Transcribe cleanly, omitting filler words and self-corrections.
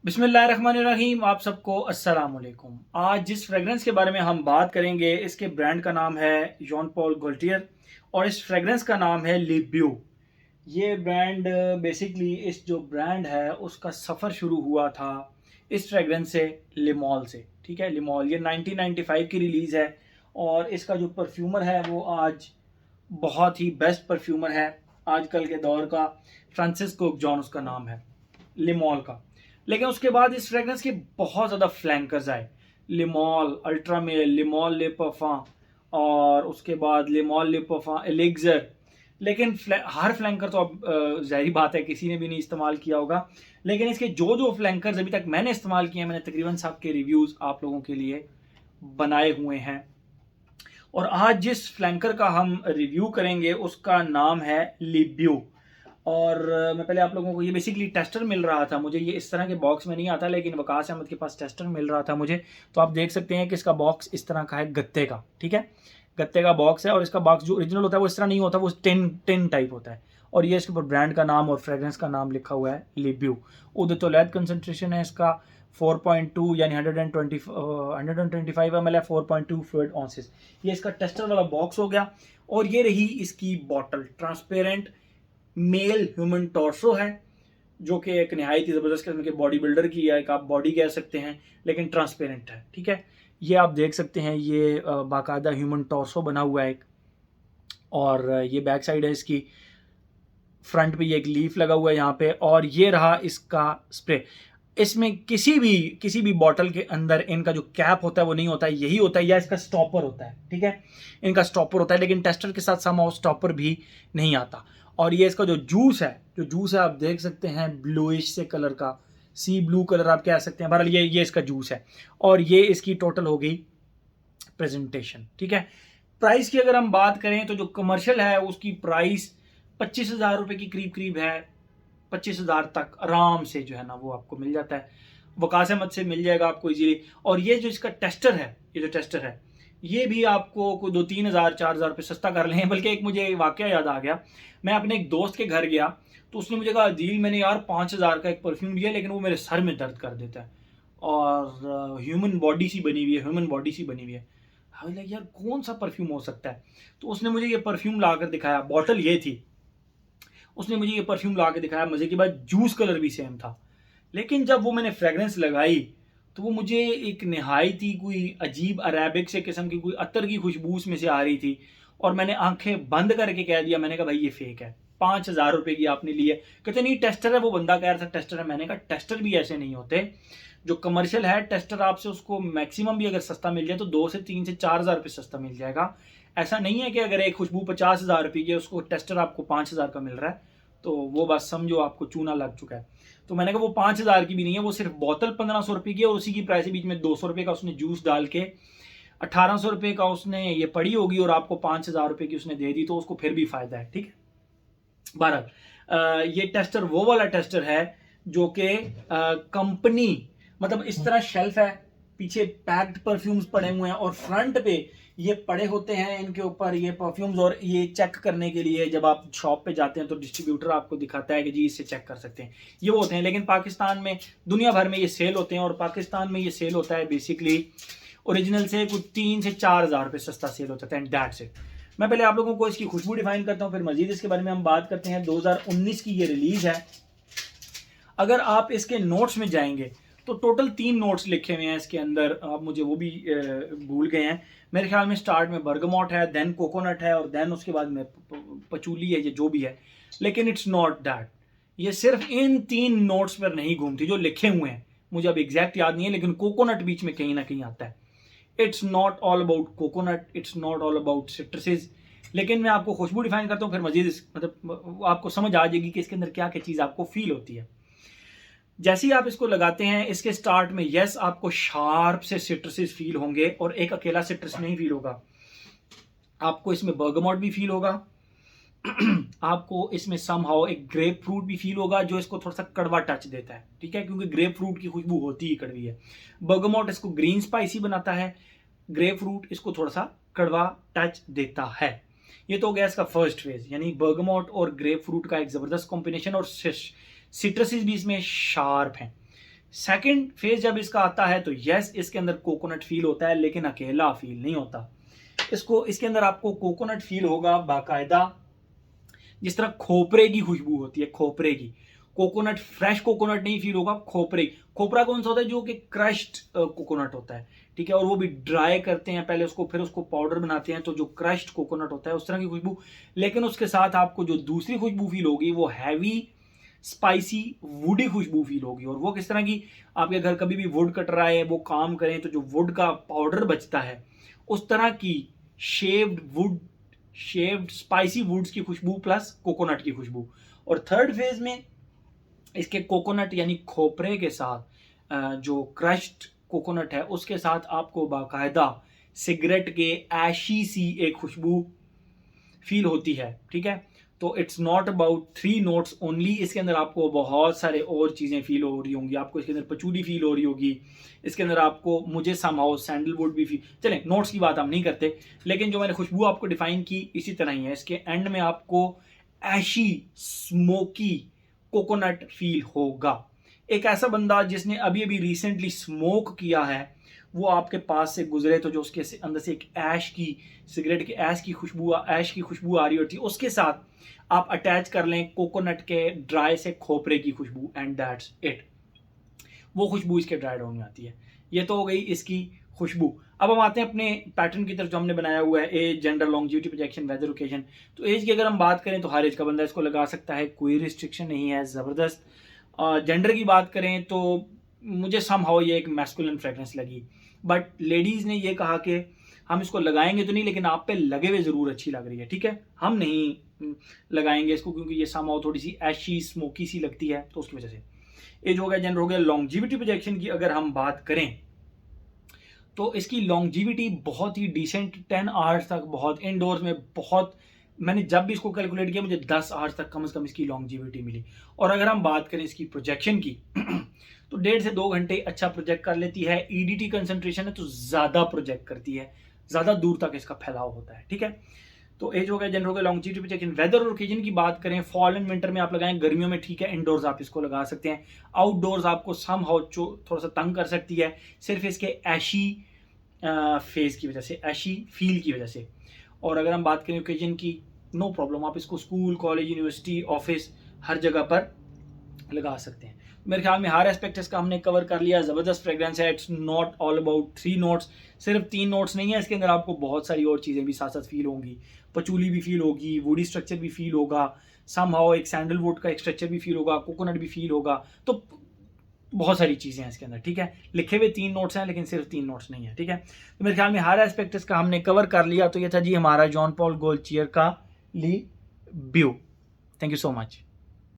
बिस्मिल्लाहिर्रहमानिर्रहीम। आप सबको अस्सलाम वालेकुम। आज जिस फ्रेगरेंस के बारे में हम बात करेंगे इसके ब्रांड का नाम है जॉन पॉल गॉल्टियर और इस फ्रेगरेंस का नाम है लिब्यू। ये ब्रांड बेसिकली इस जो ब्रांड है उसका सफ़र शुरू हुआ था इस फ्रेगरेंस से, लिमॉल से। ठीक है, लिमॉल ये 1995 की रिलीज़ है और इसका जो परफ्यूमर है वो आज बहुत ही बेस्ट परफ्यूमर है आजकल के दौर का। फ्रांसिस्को जॉन उसका नाम है, लिमॉल का। लेकिन उसके बाद इस फ्रेगरेंस के बहुत ज़्यादा फ्लैंकर्स आए, लिमॉल अल्ट्रामेल, लिमॉल ले parfum और उसके बाद लिमॉल ले parfum एलिक्जर। लेकिन हर फ्लैंकर तो अब ज़ाहिर बात है किसी ने भी नहीं इस्तेमाल किया होगा, लेकिन इसके जो जो फ्लैंकर्स अभी तक मैंने इस्तेमाल किए हैं, मैंने तकरीबन सब के रिव्यूज़ आप लोगों के लिए बनाए हुए हैं। और आज जिस फ्लैंकर का हम रिव्यू करेंगे उसका नाम है लिब्यू। और मैं पहले आप लोगों को, ये बेसिकली टेस्टर मिल रहा था मुझे, ये इस तरह के बॉक्स में नहीं आता, लेकिन वकास अहमद के पास टेस्टर मिल रहा था मुझे। तो आप देख सकते हैं कि इसका बॉक्स इस तरह का है, गत्ते का। ठीक है, गत्ते का बॉक्स है और इसका बॉक्स जो ओरिजिनल होता है वो इस तरह नहीं होता, वो टिन टिन टाइप होता है। और ये इसके ऊपर ब्रांड का नाम और फ्रेग्रेंस का नाम लिखा हुआ है, लिब्यू। उदतोलैद कंसनट्रेशन है इसका 4.2 यानी 125 ml है, 4.2 फ्लूइड ऑन्सेस। ये इसका टेस्टर वाला बॉक्स हो गया। और ये रही इसकी bottle, transparent male human torso है, जो कि एक नहायत ही ज़बरदस्त किस्म के बॉडी बिल्डर की है, एक आप बॉडी कह सकते हैं, लेकिन ट्रांसपेरेंट है। ठीक है, ये आप देख सकते हैं, ये बाकायदा ह्यूमन टॉर्सो बना हुआ है एक। और ये बैक साइड है इसकी, फ्रंट पे ये एक लीफ लगा हुआ है यहाँ पे। और ये रहा इसका स्प्रे। इसमें किसी भी बॉटल के अंदर इनका जो कैप होता है वो नहीं होता है, यही होता है, या इसका स्टॉपर होता है। ठीक है, इनका स्टॉपर होता है, लेकिन टेस्टर के साथ समहाउ स्टॉपर भी नहीं आता। और ये इसका जो जूस है आप देख सकते हैं, ब्लूइश से कलर का, सी ब्लू कलर आप कह सकते हैं। बहरहाल ये इसका जूस है। और ये इसकी टोटल हो गई प्रेजेंटेशन। ठीक है, प्राइस की अगर हम बात करें तो जो कमर्शियल है उसकी प्राइस 25,000 रुपये की करीब करीब है। 25,000 तक आराम से जो है ना वो आपको मिल जाता है, वकास अहमद से मिल जाएगा आपको इजीली। और ये जो इसका टेस्टर है, ये भी आपको कोई 2-3 हज़ार 4 हज़ार रुपये सस्ता कर लें। बल्कि एक मुझे वाकया याद आ गया, मैं अपने एक दोस्त के घर गया तो उसने मुझे कहा, दिल मैंने यार 5,000 का एक परफ्यूम लिया लेकिन वो मेरे सर में दर्द कर देता है और ह्यूमन बॉडी सी बनी हुई है। हाँ लाइक यार कौन सा परफ्यूम हो सकता है। तो उसने मुझे ये परफ्यूम ला कर दिखाया, बॉटल ये थी, उसने मुझे ये परफ्यूम ला के दिखाया। मज़े की बात, जूस कलर भी सेम था, लेकिन जब वो मैंने फ्रेगरेंस लगाई तो वो मुझे एक नहायती कोई अजीब अरेबिक से किस्म की कोई अतर की खुशबू उसमें से आ रही थी। और मैंने आंखें बंद करके कह दिया, मैंने कहा भाई ये फेक है, 5,000 रुपये की आपने ली है। कहते नहीं टेस्टर है, वो बंदा कह रहा था टेस्टर है। मैंने कहा टेस्टर भी ऐसे नहीं होते, जो कमर्शियल है टेस्टर आपसे उसको मैक्सिमम भी अगर सस्ता मिल जाए तो 2 से 3 से 4 हज़ार रुपये सस्ता मिल जाएगा। ऐसा नहीं है कि अगर एक खुशबू 50,000 रुपये की है उसको टेस्टर आपको 5,000 का मिल रहा है तो वो बस समझो आपको चूना लग चुका है। तो मैंने कहा वो 5,000 की भी नहीं है, वो सिर्फ बोतल 1,500 रुपये की है और उसी की प्राइस बीच में 200 रुपये का उसने जूस डाल के 1,800 रुपये का उसने ये पड़ी होगी और आपको 5,000 रुपये की उसने दे दी, तो उसको फिर भी फायदा है। ठीक है, बहरहाल ये टेस्टर वो वाला टेस्टर है जो कि कंपनी, मतलब इस तरह शेल्फ है, पीछे पैक्ड परफ्यूम्स पड़े हुए हैं और फ्रंट पे ये पड़े होते हैं इनके ऊपर ये परफ्यूम्स। और ये चेक करने के लिए जब आप शॉप पे जाते हैं तो डिस्ट्रीब्यूटर आपको दिखाता है कि जी इससे चेक कर सकते हैं, ये वो होते हैं। लेकिन पाकिस्तान में, दुनिया भर में ये सेल होते हैं और पाकिस्तान में ये सेल होता है बेसिकली ओरिजिनल से कुछ 3 से 4 हज़ार रुपये सस्ता सेल होता है, एंड दैट्स इट। मैं पहले आप लोगों को इसकी खुशबू डिफाइन करता हूँ, फिर मजीद इसके बारे में हम बात करते हैं। 2019 की ये रिलीज है। अगर आप इसके नोट्स में जाएंगे तो टोटल 3 नोट्स लिखे हुए हैं इसके अंदर, आप मुझे वो भी भूल गए हैं। मेरे ख्याल में स्टार्ट में बर्गमॉट है, देन कोकोनट है और देन उसके बाद में पचूली है, ये जो भी है। लेकिन इट्स नॉट दैट, ये सिर्फ इन 3 नोट्स पर नहीं घूमती जो लिखे हुए हैं, मुझे अब एग्जैक्ट याद नहीं है, लेकिन कोकोनट बीच में कहीं ना कहीं आता है। It's not all about coconut, it's not all about citruses. लेकिन मैं आपको खुशबू डिफाइन करता हूँ, फिर मजीद मतलब आपको समझ आ जाएगी कि इसके अंदर क्या क्या चीज़ आपको फील होती है। जैसे ही आप इसको लगाते हैं, इसके स्टार्ट में यस आपको शार्प से सिट्रसेस फील होंगे और एक अकेला सिट्रस नहीं फील होगा, आपको इसमें बर्गमॉट भी फील होगा, आपको इसमें समहाउ एक ग्रेप फ्रूट भी फील होगा जो इसको थोड़ा सा कड़वा टच देता है। ठीक है, क्योंकि ग्रेप फ्रूट की खुशबू होती ही कड़वी है। बर्गमॉट इसको ग्रीन स्पाइसी बनाता है, ग्रेप फ्रूट इसको थोड़ा सा कड़वा टच देता है। ये तो हो गया इसका फर्स्ट फेज, यानी बर्गमॉट और ग्रेप फ्रूट का एक जबरदस्त कॉम्बिनेशन और सिट्रसेस भी इसमें शार्प हैं। सेकंड फेज जब इसका आता है तो यस, इसके अंदर कोकोनट फील होता है, लेकिन अकेला फील नहीं होता। इसके अंदर आपको कोकोनट फील होगा बाकायदा, जिस तरह खोपरे की खुशबू होती है, खोपरे की। कोकोनट, फ्रेश कोकोनट नहीं फील होगा, खोपरे। खोपरा कौन सा होता है? जो कि क्रश्ड कोकोनट होता है, ठीक है, और वो भी ड्राई करते हैं पहले उसको, फिर उसको पाउडर बनाते हैं, तो जो क्रश्ड कोकोनट होता है उस तरह की खुशबू। लेकिन उसके साथ आपको जो दूसरी खुशबू फील होगी वो हैवी स्पाइसी वुडी खुशबू फील होगी। और वो किस तरह की? आपके घर कभी भी वुड कट रहा है, वो काम करें तो जो वुड का पाउडर बचता है, उस तरह की शेव्ड स्पाइसी वुड्स की खुशबू प्लस कोकोनट की खुशबू। और थर्ड फेज में इसके कोकोनट यानी खोपरे के साथ जो क्रश्ड कोकोनट है उसके साथ आपको बाकायदा सिगरेट के ऐशी सी एक खुशबू फील होती है, ठीक है। तो it's not about 3 notes only, इसके अंदर आपको बहुत सारे और चीज़ें फील हो रही होंगी। आपको इसके अंदर पचूली फील हो रही होगी, इसके अंदर आपको, मुझे समहाउ सैंडलवुड भी फील, चलें नोट्स की बात हम नहीं करते, लेकिन जो मैंने खुशबू आपको डिफाइन की इसी तरह ही है। इसके एंड में आपको ऐशी स्मोकी कोकोनट फील होगा। एक ऐसा बंदा जिसने अभी अभी रिसेंटली स्मोक किया है, वो आपके पास से गुजरे तो जो उसके अंदर से एक ऐश की, सिगरेट के ऐश की खुशबू आ रही होती है, उसके साथ आप अटैच कर लें कोकोनट के ड्राई से खोपरे की खुशबू, एंड दैट्स इट। वो खुशबू इसके ड्राइड होने आती है। ये तो हो गई इसकी खुशबू। अब हम आते हैं अपने पैटर्न की तरफ जो हमने बनाया हुआ है, age, gender, longevity, projection, weather, occasion. तो एज की अगर हम बात करें तो हर एज का बंदा इसको लगा सकता है, कोई रिस्ट्रिक्शन नहीं है, ज़बरदस्त। जेंडर की बात करें तो मुझे समहाउ ये एक मैस्कुलिन फ्रेगनेंस लगी, बट लेडीज़ ने ये कहा कि हम इसको लगाएंगे तो नहीं, लेकिन आप पे लगे हुए ज़रूर अच्छी लग रही है, ठीक है, हम नहीं लगाएंगे इसको क्योंकि ये समहाउ थोड़ी सी ऐशी स्मोकी सी लगती है, तो उसकी वजह से। एज हो गया, जेंडर हो गया। लॉन्जिविटी प्रोजेक्शन की अगर हम बात करें तो इसकी लॉन्जिविटी बहुत ही डिसेंट, 10 आवर्स तक, बहुत इनडोर्स में बहुत, मैंने जब भी इसको कैलकुलेट किया मुझे 10 आवर्स तक कम से कम इसकी लॉन्जिविटी मिली। और अगर हम बात करें इसकी प्रोजेक्शन की तो 1.5 से 2 घंटे अच्छा प्रोजेक्ट कर लेती है। ईडीटी कंसंट्रेशन है तो ज़्यादा प्रोजेक्ट करती है, ज़्यादा दूर तक इसका फैलाव होता है, ठीक है। तो एज हो गया, जेंडर हो गया, लॉन्जिविटी प्रोजेक्शन। वेदर और ओकेजन की बात करें, फॉल एंड विंटर में आप लगाएं, गर्मियों में ठीक है, इंडोर्स आप इसको लगा सकते हैं। आउटडोर्स आपको समहाउ थोड़ा सा तंग कर सकती है, सिर्फ इसके ऐशी फेज की वजह से, ऐशी फील की वजह से। और अगर हम बात करें ओकेजन की, नो प्रॉब्लम, आप इसको स्कूल, कॉलेज, यूनिवर्सिटी, ऑफिस, हर जगह पर लगा सकते हैं। मेरे ख्याल में हर एस्पेक्ट इसका हमने कवर कर लिया। ज़बरदस्त फ्रेग्रेंस है। It's not all about 3 notes, सिर्फ 3 नोट्स नहीं है, इसके अंदर आपको बहुत सारी और चीज़ें भी साथ साथ फील होंगी। पचूली भी फील होगी, वुडी स्ट्रक्चर भी फील होगा, समहाउ एक सैंडलवुड का एक स्ट्रक्चर भी फील होगा, कोकोनट भी फील होगा, तो बहुत सारी चीज़ें हैं इसके अंदर, ठीक है। लिखे हुए 3 नोट्स हैं लेकिन सिर्फ 3 नोट्स नहीं है, ठीक है। तो मेरे ख्याल में हर एस्पेक्ट इसका हमने कवर कर लिया। तो ये था जी हमारा जॉन पॉल गोल्टियर का Le Beau. Thank you so much.